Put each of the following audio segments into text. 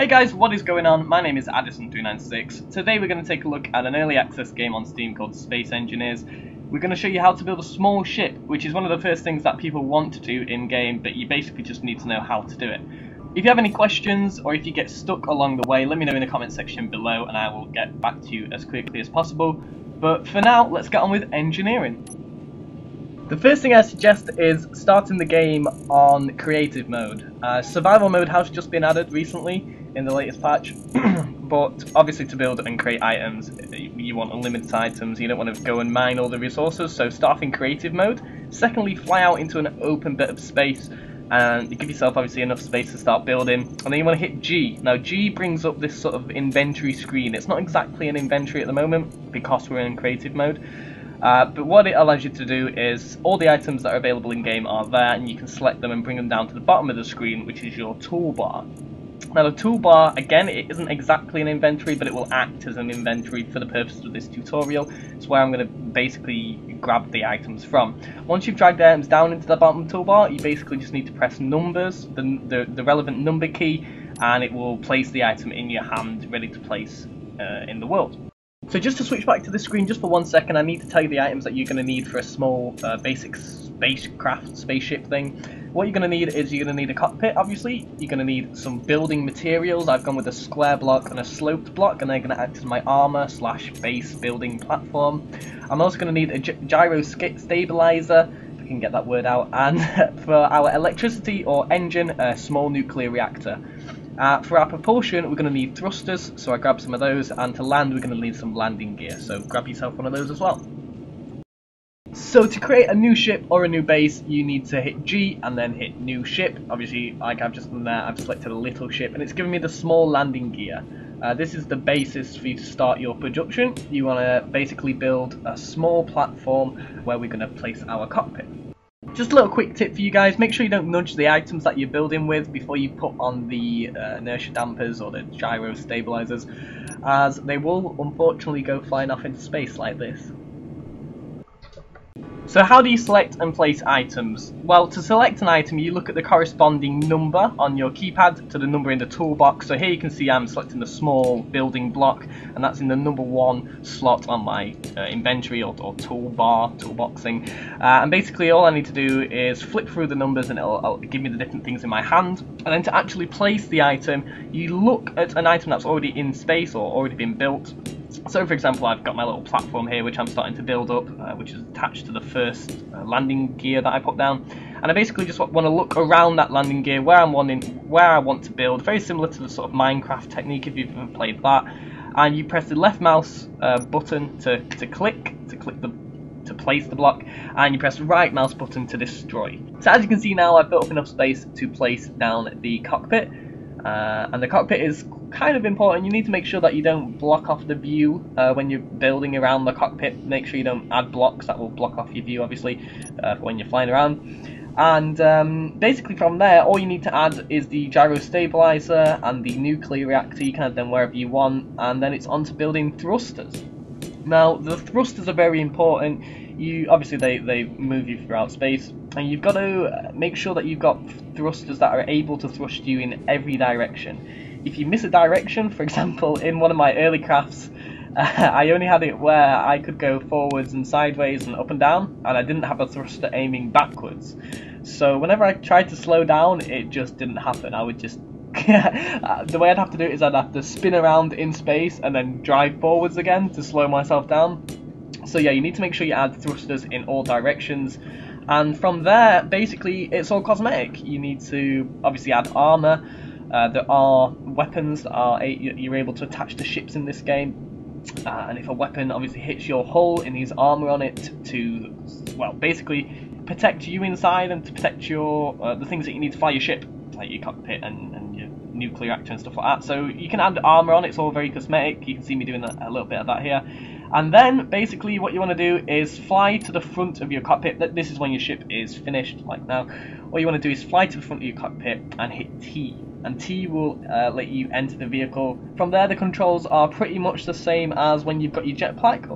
Hey guys, what is going on? My name is Addison396. Today we're going to take a look at an early access game on Steam called Space Engineers. We're going to show you how to build a small ship, which is one of the first things that people want to do in game, but you basically just need to know how to do it. If you have any questions, or if you get stuck along the way, let me know in the comment section below and I will get back to you as quickly as possible. But for now, let's get on with engineering. The first thing I suggest is starting the game on creative mode. Survival mode has just been added recently in the latest patch, but obviously to build and create items, you want unlimited items, you don't want to go and mine all the resources, so start off in creative mode. Secondly, fly out into an open bit of space, and you give yourself obviously enough space to start building, and then you want to hit G. Now G brings up this sort of inventory screen. It's not exactly an inventory at the moment, because we're in creative mode. But what it allows you to do is all the items that are available in game are there, and you can select them and bring them down to the bottom of the screen, which is your toolbar. Now the toolbar, again, it isn't exactly an inventory, but it will act as an inventory for the purposes of this tutorial. It's where I'm going to basically grab the items from. Once you've dragged the items down into the bottom toolbar, you basically just need to press numbers, the relevant number key, and it will place the item in your hand, ready to place in the world. So just to switch back to the screen just for 1 second, I need to tell you the items that you're going to need for a small basic spaceship thing. What you're going to need is you're going to need a cockpit, obviously. You're going to need some building materials. I've gone with a square block and a sloped block, and they're going to act as my armor / base building platform. I'm also going to need a gyro stabilizer, if I can get that word out, and for our electricity or engine, a small nuclear reactor. For our propulsion, we're going to need thrusters, so I grabbed some of those, and to land, we're going to need some landing gear, so grab yourself one of those as well. So to create a new ship or a new base, you need to hit G and then hit new ship. Obviously, like I've just done there, I've selected a little ship, and it's giving me the small landing gear. This is the basis for you to start your production. You want to basically build a small platform where we're going to place our cockpit. Just a little quick tip for you guys, make sure you don't nudge the items that you're building with before you put on the inertia dampers or the gyro stabilizers, as they will unfortunately go flying off into space like this. So how do you select and place items? Well, to select an item, you look at the corresponding number on your keypad to the number in the toolbox. So here you can see I'm selecting the small building block, and that's in the number 1 slot on my inventory or toolboxing. And basically all I need to do is flip through the numbers, and it'll give me the different things in my hand. And then to actually place the item, you look at an item that's already in space or already been built. So for example, I've got my little platform here which I'm starting to build up, which is attached to the first landing gear that I put down, and I basically just want to look around that landing gear where I want to build, very similar to the sort of Minecraft technique if you've ever played that. And you press the left mouse button to place the block, and you press the right mouse button to destroy. So as you can see now, I've built up enough space to place down the cockpit, and the cockpit is kind of important. You need to make sure that you don't block off the view when you're building around the cockpit. Make sure you don't add blocks that will block off your view, obviously, when you're flying around. And basically from there, all you need to add is the gyro stabilizer and the nuclear reactor. You can add them wherever you want, and then it's on to building thrusters. Now the thrusters are very important. Obviously they move you throughout space, and you've got to make sure that you've got thrusters that are able to thrust you in every direction. If you miss a direction, for example, in one of my early crafts, I only had it where I could go forwards and sideways and up and down, and I didn't have a thruster aiming backwards. So whenever I tried to slow down, it just didn't happen. I would just the way I'd have to do it is I'd have to spin around in space and then drive forwards again to slow myself down. So yeah, you need to make sure you add thrusters in all directions. And from there, basically, it's all cosmetic. You need to obviously add armor. There are weapons that you're able to attach to ships in this game, and if a weapon obviously hits your hull, it needs armor on it to, well, basically protect you inside and to protect your the things that you need to fly your ship, like your cockpit and your nuclear reactor and stuff like that. So you can add armor on. It's all very cosmetic. You can see me doing a little bit of that here. And then basically what you want to do is fly to the front of your cockpit. This is when your ship is finished, like now. What you want to do is fly to the front of your cockpit and hit T, and T will let you enter the vehicle. From there, the controls are pretty much the same as when you've got your jetpack,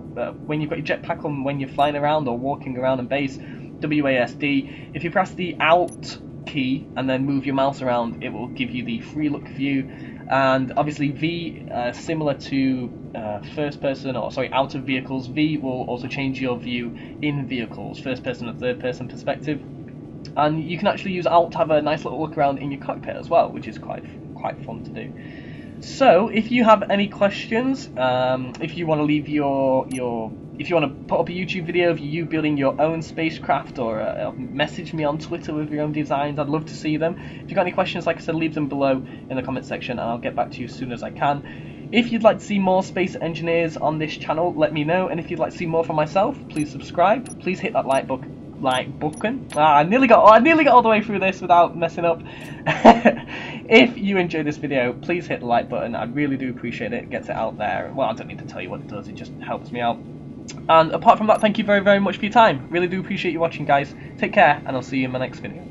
on when you're flying around or walking around in base. WASD. If you press the Alt key and then move your mouse around, it will give you the free look view, And obviously V, similar to first person, or sorry, out of vehicles, V will also change your view in vehicles, first person and third person perspective. And you can actually use Alt to have a nice little look around in your cockpit as well, which is quite fun to do. So, if you have any questions, if you want to leave if you want to put up a YouTube video of you building your own spacecraft, or message me on Twitter with your own designs, I'd love to see them. If you've got any questions, like I said, leave them below in the comment section and I'll get back to you as soon as I can. If you'd like to see more space engineers on this channel, let me know, and if you'd like to see more from myself, please subscribe. Please hit that like button. I nearly got all the way through this without messing up. If you enjoyed this video, please hit the like button. I really do appreciate it. It gets it out there. Well, I don't need to tell you what it does. It just helps me out. And apart from that, thank you very, very much for your time. Really do appreciate you watching, guys. Take care, and I'll see you in my next video.